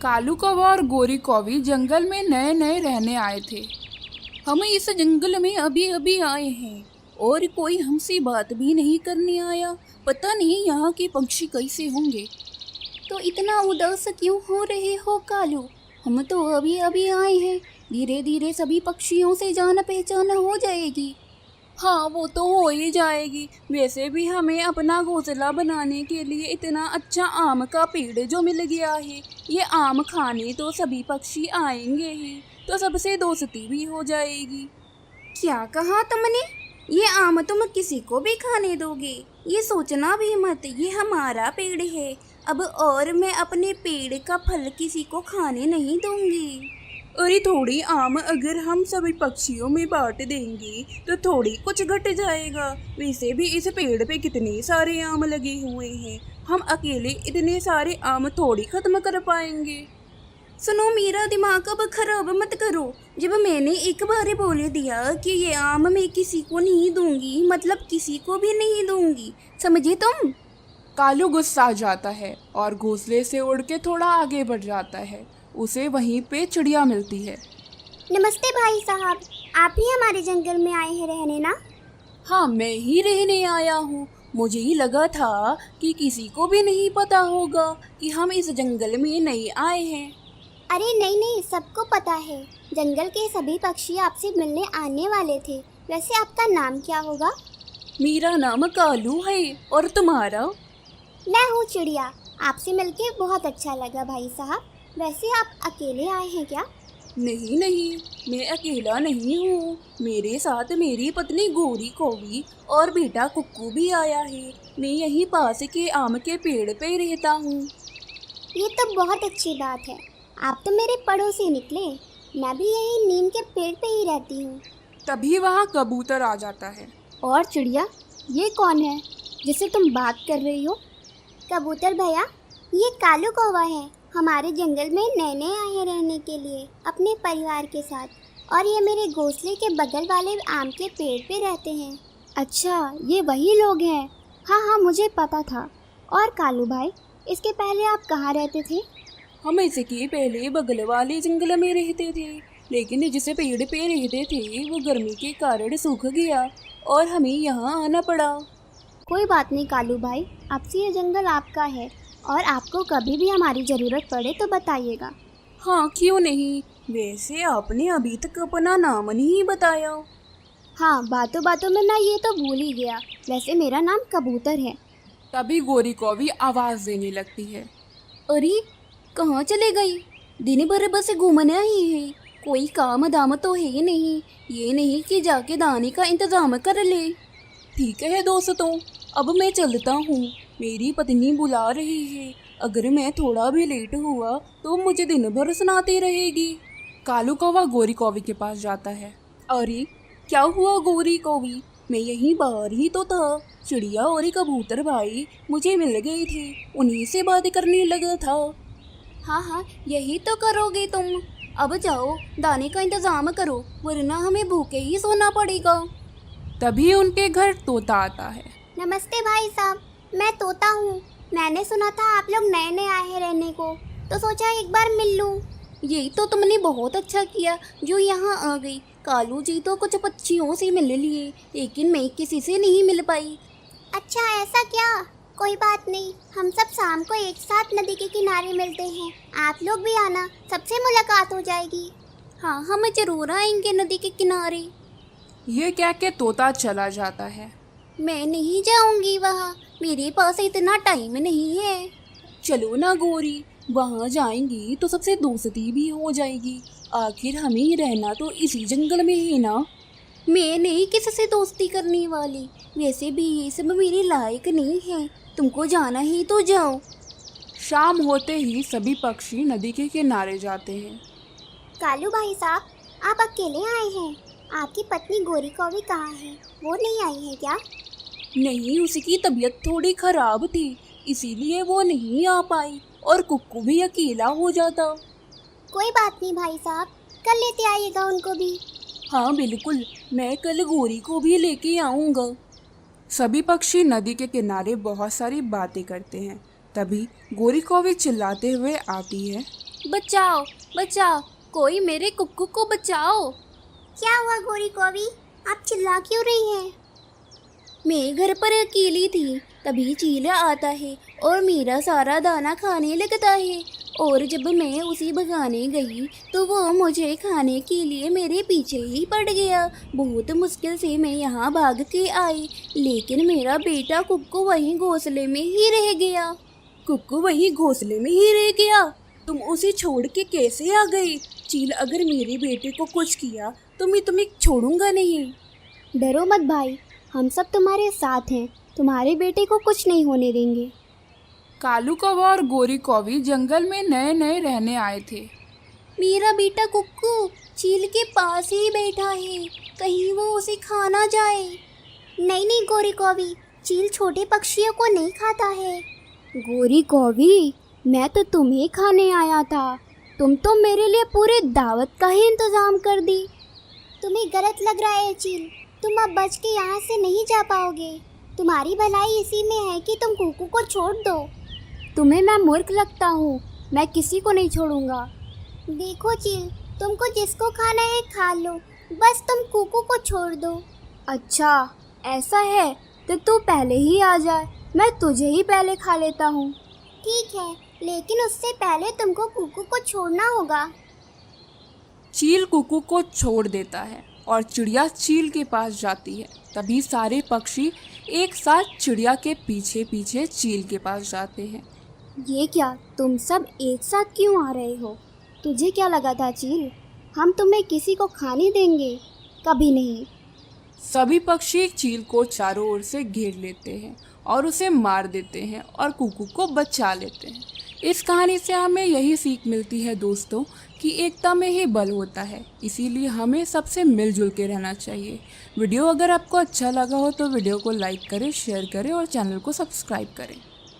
कालू कौवा और गोरी कौवी जंगल में नए नए रहने आए थे। हम इस जंगल में अभी अभी आए हैं और कोई हमसे बात भी नहीं करने आया। पता नहीं यहाँ के पक्षी कैसे होंगे। तो इतना उदास क्यों हो रहे हो कालू? हम तो अभी अभी आए हैं, धीरे धीरे सभी पक्षियों से जान पहचान हो जाएगी। हाँ, वो तो हो ही जाएगी। वैसे भी हमें अपना घोंसला बनाने के लिए इतना अच्छा आम का पेड़ जो मिल गया है, ये आम खाने तो सभी पक्षी आएंगे ही, तो सबसे दोस्ती भी हो जाएगी। क्या कहा तुमने? ये आम तुम किसी को भी खाने दोगे? ये सोचना भी मत, ये हमारा पेड़ है अब, और मैं अपने पेड़ का फल किसी को खाने नहीं दूंगी। अरे थोड़ी आम अगर हम सभी पक्षियों में बांट देंगे तो थोड़ी कुछ घट जाएगा। वैसे भी इस पेड़ पे कितने सारे आम लगे हुए हैं, हम अकेले इतने सारे आम थोड़ी खत्म कर पाएंगे। सुनो, मेरा दिमाग अब खराब मत करो। जब मैंने एक बार बोल दिया कि ये आम मैं किसी को नहीं दूंगी, मतलब किसी को भी नहीं दूंगी, समझे तुम? कालू गुस्सा आ जाता है और घोंसले से उड़ के थोड़ा आगे बढ़ जाता है। उसे वहीं पे चिड़िया मिलती है। नमस्ते भाई साहब, आप ही हमारे जंगल में आए हैं रहने ना? हाँ, मैं ही रहने आया हूँ। मुझे ही लगा था कि किसी को भी नहीं पता होगा कि हम इस जंगल में नए आए हैं। अरे नहीं नहीं, सबको पता है। जंगल के सभी पक्षी आपसे मिलने आने वाले थे। वैसे आपका नाम क्या होगा? मेरा नाम कालू है, और तुम्हारा? मैं हूँ चिड़िया। आपसे मिलके बहुत अच्छा लगा भाई साहब। वैसे आप अकेले आए हैं क्या? नहीं नहीं, मैं अकेला नहीं हूँ। मेरे साथ मेरी पत्नी गोरी कौवी और बेटा कुक्कू भी आया है। मैं यहीं पास के आम के पेड़ पे रहता हूँ। ये तो बहुत अच्छी बात है। आप तो मेरे पड़ोसी निकले। मैं भी यही नीम के पेड़ पे ही रहती हूँ। तभी वहाँ कबूतर आ जाता है। और चिड़िया, ये कौन है जिससे तुम बात कर रही हो? कबूतर भैया, ये कालू कौवा है। हमारे जंगल में नए नए आए हैं रहने के लिए अपने परिवार के साथ, और ये मेरे घोंसले के बगल वाले आम के पेड़ पे रहते हैं। अच्छा, ये वही लोग हैं। हाँ हाँ, मुझे पता था। और कालू भाई, इसके पहले आप कहाँ रहते थे? हम इसके पहले बगल वाले जंगल में रहते थे, लेकिन जिस पेड़ पे रहते थे वो गर्मी के कारण सूख गया और हमें यहाँ आना पड़ा। कोई बात नहीं कालू भाई, अब से ये जंगल आपका है, और आपको कभी भी हमारी ज़रूरत पड़े तो बताइएगा। हाँ, क्यों नहीं। वैसे आपने अभी तक अपना नाम नहीं बताया। हाँ, बातों बातों में मैं ये तो भूल ही गया। वैसे मेरा नाम कबूतर है। तभी गोरी कौवी आवाज देने लगती है। अरे कहाँ चले गई? दिन भर बस घूमना ही है, कोई काम दाम तो है नहीं। ये नहीं कि जाके दाने का इंतजाम कर ले। ठीक है दोस्तों, अब मैं चलता हूँ। मेरी पत्नी बुला रही है। अगर मैं थोड़ा भी लेट हुआ तो मुझे दिन भर सुनाती रहेगी। कालू कौवा गोरी कौवी के पास जाता है। अरे क्या हुआ गोरी कौवी? मैं यहीं बाहर ही तो था। चिड़िया और कबूतर भाई मुझे मिल गए थे, उन्हीं से बात करने लगा था। हाँ हाँ, यही तो करोगे तुम। अब जाओ, दाने का इंतजाम करो, वरना हमें भूखे ही सोना पड़ेगा। तभी उनके घर तोता आता है। नमस्ते भाई साहब, मैं तोता हूँ। मैंने सुना था आप लोग नए नए आए हैं रहने को, तो सोचा एक बार मिल लूँ। यही तो तुमने बहुत अच्छा किया जो यहाँ आ गई। कालू जी तो कुछ पक्षियों से मिल लिए, लेकिन मैं किसी से नहीं मिल पाई। अच्छा, ऐसा क्या? कोई बात नहीं, हम सब शाम को एक साथ नदी के किनारे मिलते हैं। आप लोग भी आना, सबसे मुलाकात हो जाएगी। हाँ, हम जरूर आएंगे नदी के किनारे। ये कह के तोता चला जाता है। मैं नहीं जाऊंगी वहाँ, मेरे पास इतना टाइम नहीं है। चलो ना गोरी, वहाँ जाएंगी तो सबसे दोस्ती भी हो जाएगी। आखिर हमें रहना तो इसी जंगल में है ना। मैं नहीं किसी दोस्ती करने वाली। वैसे भी ये सब मेरे लायक नहीं है। तुमको जाना ही तो जाओ। शाम होते ही सभी पक्षी नदी के किनारे जाते हैं। कालू भाई साहब, आप अकेले आए हैं? आपकी पत्नी गोरी कौवी कहाँ है? वो नहीं आई है क्या? नहीं, उसकी तबीयत थोड़ी खराब थी, इसीलिए वो नहीं आ पाई, और कुक्कू भी अकेला हो जाता। कोई बात नहीं भाई साहब, कल लेते आइएगा उनको भी। हाँ बिल्कुल, मैं कल गोरी को भी लेके आऊँगा। सभी पक्षी नदी के किनारे बहुत सारी बातें करते हैं। तभी गोरी कौवी चिल्लाते हुए आती है। बचाओ बचाओ, कोई मेरे कुक्कू को बचाओ। क्या हुआ गोरी कौवी, आप चिल्ला क्यों रही हैं? मैं घर पर अकेली थी, तभी चीला आता है और मेरा सारा दाना खाने लगता है। और जब मैं उसे भगाने गई तो वो मुझे खाने के लिए मेरे पीछे ही पड़ गया। बहुत मुश्किल से मैं यहाँ भाग के आई, लेकिन मेरा बेटा कुक्कू वहीं घोंसले में ही रह गया। कुक्कू वहीं घोंसले में ही रह गया? तुम उसे छोड़ के कैसे आ गई? चील, अगर मेरे बेटे को कुछ किया तो मैं तुम्हें छोड़ूंगा नहीं। डरो मत भाई, हम सब तुम्हारे साथ हैं, तुम्हारे बेटे को कुछ नहीं होने देंगे। कालू कौवा और गोरी कौवी जंगल में नए नए रहने आए थे। मेरा बेटा कुक्कू चील के पास ही बैठा है, कहीं वो उसे खा ना जाए। नहीं नहीं गोरी कौवी, चील छोटे पक्षियों को नहीं खाता है। गोरी कौवी, मैं तो तुम्हें खाने आया था, तुम तो मेरे लिए पूरे दावत का ही इंतजाम कर दी। तुम्हें गलत लग रहा है चील, तुम अब बच के यहाँ से नहीं जा पाओगे। तुम्हारी भलाई इसी में है कि तुम कुकू को छोड़ दो। तुम्हें मैं मूर्ख लगता हूँ? मैं किसी को नहीं छोड़ूंगा। देखो चील, तुमको जिसको खाना है खा लो, बस तुम कुकू को छोड़ दो। अच्छा ऐसा है तो तू पहले ही आ जाए, मैं तुझे ही पहले खा लेता हूँ। ठीक है, लेकिन उससे पहले तुमको कुकू को छोड़ना होगा। चील कुकू को छोड़ देता है और चिड़िया चील के पास जाती है। तभी सारे पक्षी एक साथ चिड़िया के पीछे पीछे चील के पास जाते हैं। ये क्या, तुम सब एक साथ क्यों आ रहे हो? तुझे क्या लगा था चील, हम तुम्हें किसी को खाने देंगे? कभी नहीं। सभी पक्षी चील को चारों ओर से घेर लेते हैं और उसे मार देते हैं और कुकू को बचा लेते हैं। इस कहानी से हमें यही सीख मिलती है दोस्तों कि एकता में ही बल होता है, इसीलिए हमें सबसे मिलजुल के रहना चाहिए। वीडियो अगर आपको अच्छा लगा हो तो वीडियो को लाइक करें, शेयर करें और चैनल को सब्सक्राइब करें।